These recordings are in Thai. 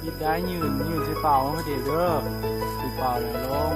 ยิบได้ยืนใส่เปล่าเขาเดี๋ยวเด้อใส่เปล่าแล้วลง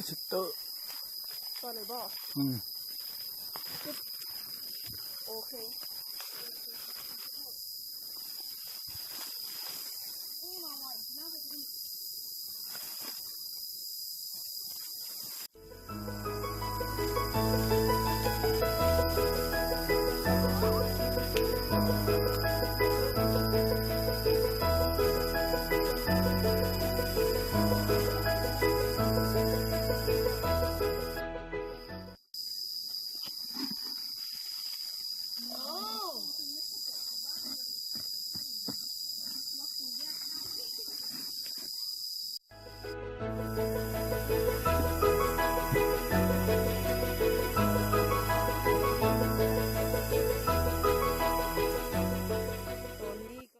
ชุดเตอร์ก็เลยบอกโอเค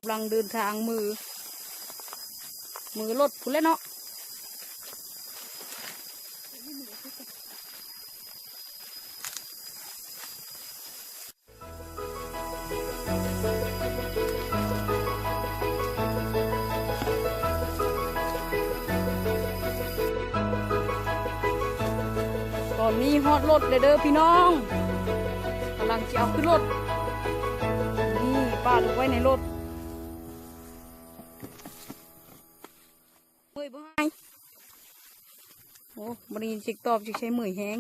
กำลังเดินทางมือรถพุ่นแล้วเนาะตอนนี้ฮอดรถเลยเด้อพี่น้องกำลังจะเอาขึ้นรถนี่ป้าลงไว้ในรถเมื่อยบ่ให้โอ้บริจิกตอบจิกใช้มือแห้ง